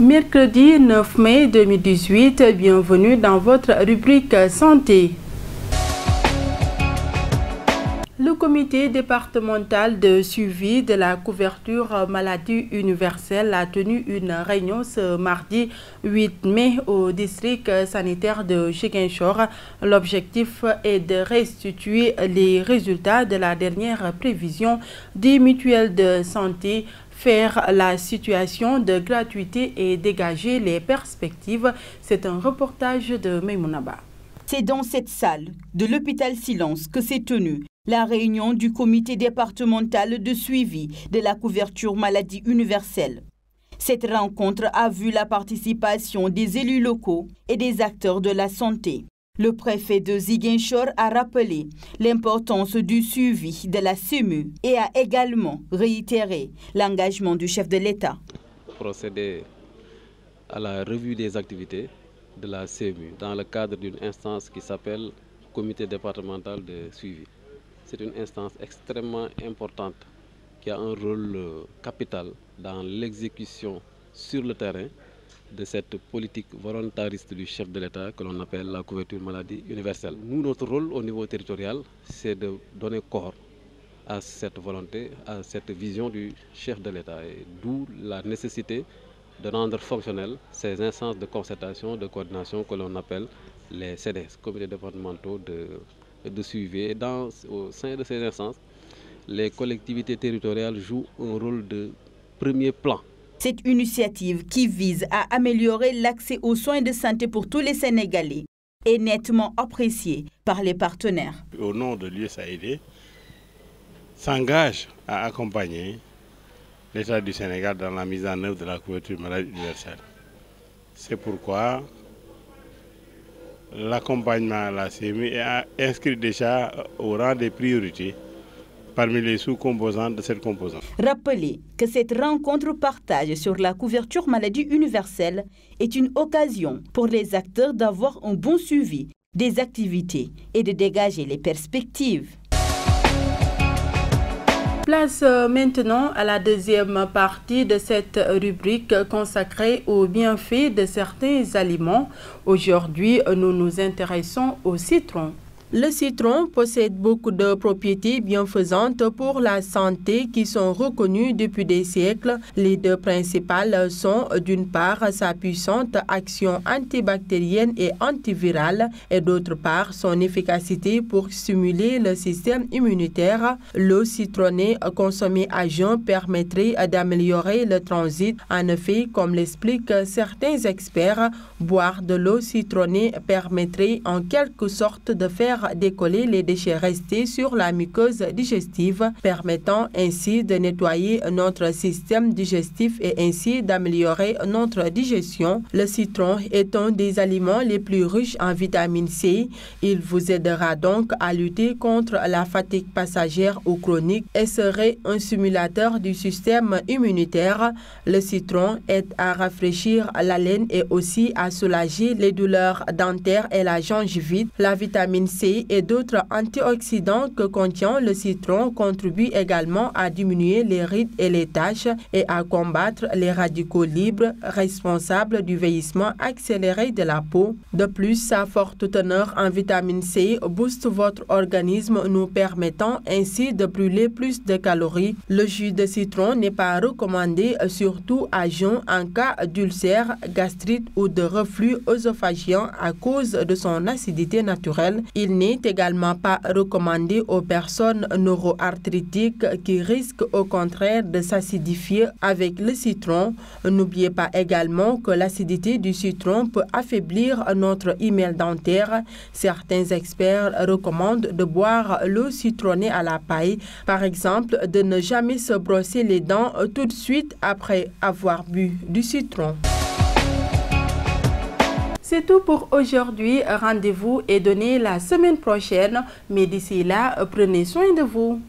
Mercredi 9 mai 2018, bienvenue dans votre rubrique santé. Le comité départemental de suivi de la couverture maladie universelle a tenu une réunion ce mardi 8 mai au district sanitaire de Ziguinchor. L'objectif est de restituer les résultats de la dernière prévision des mutuelles de santé, faire la situation de gratuité et dégager les perspectives. C'est un reportage de Meimounaba. C'est dans cette salle de l'hôpital Silence que s'est tenue la réunion du comité départemental de suivi de la couverture maladie universelle. Cette rencontre a vu la participation des élus locaux et des acteurs de la santé. Le préfet de Ziguinchor a rappelé l'importance du suivi de la CEMU et a également réitéré l'engagement du chef de l'État. Procéder à la revue des activités de la CEMU dans le cadre d'une instance qui s'appelle Comité départemental de suivi. C'est une instance extrêmement importante qui a un rôle capital dans l'exécution sur le terrain de cette politique volontariste du chef de l'État que l'on appelle la couverture maladie universelle. Nous, notre rôle au niveau territorial, c'est de donner corps à cette volonté, à cette vision du chef de l'État, et d'où la nécessité de rendre fonctionnelles ces instances de concertation, de coordination que l'on appelle les CDS, comités départementaux de suivi. Et au sein de ces instances, les collectivités territoriales jouent un rôle de premier plan. Cette initiative qui vise à améliorer l'accès aux soins de santé pour tous les Sénégalais est nettement appréciée par les partenaires. Au nom de l'USAID, s'engage à accompagner l'État du Sénégal dans la mise en œuvre de la couverture maladie universelle. C'est pourquoi l'accompagnement à la CMU est inscrit déjà au rang des priorités parmi les sous-composantes de cette composante. Rappelez que cette rencontre partage sur la couverture maladie universelle est une occasion pour les acteurs d'avoir un bon suivi des activités et de dégager les perspectives. Place maintenant à la deuxième partie de cette rubrique consacrée aux bienfaits de certains aliments. Aujourd'hui, nous nous intéressons au citron. Le citron possède beaucoup de propriétés bienfaisantes pour la santé qui sont reconnues depuis des siècles. Les deux principales sont d'une part sa puissante action antibactérienne et antivirale et d'autre part son efficacité pour stimuler le système immunitaire. L'eau citronnée consommée à jeun permettrait d'améliorer le transit. En effet, comme l'expliquent certains experts, boire de l'eau citronnée permettrait en quelque sorte de faire décoller les déchets restés sur la muqueuse digestive, permettant ainsi de nettoyer notre système digestif et ainsi d'améliorer notre digestion. Le citron est un des aliments les plus riches en vitamine C. Il vous aidera donc à lutter contre la fatigue passagère ou chronique et serait un stimulateur du système immunitaire. Le citron aide à rafraîchir la laine et aussi à soulager les douleurs dentaires et la gingivite. La vitamine C et d'autres antioxydants que contient le citron contribuent également à diminuer les rides et les taches et à combattre les radicaux libres responsables du vieillissement accéléré de la peau. De plus, sa forte teneur en vitamine C booste votre organisme, nous permettant ainsi de brûler plus de calories. Le jus de citron n'est pas recommandé, surtout à jeun en cas d'ulcère, gastrite ou de reflux œsophagien à cause de son acidité naturelle. Il n'est également pas recommandé aux personnes neuroarthritiques qui risquent au contraire de s'acidifier avec le citron. N'oubliez pas également que l'acidité du citron peut affaiblir notre hymen dentaire. Certains experts recommandent de boire l'eau citronnée à la paille, par exemple de ne jamais se brosser les dents tout de suite après avoir bu du citron. C'est tout pour aujourd'hui. Rendez-vous est donné la semaine prochaine. Mais d'ici là, prenez soin de vous.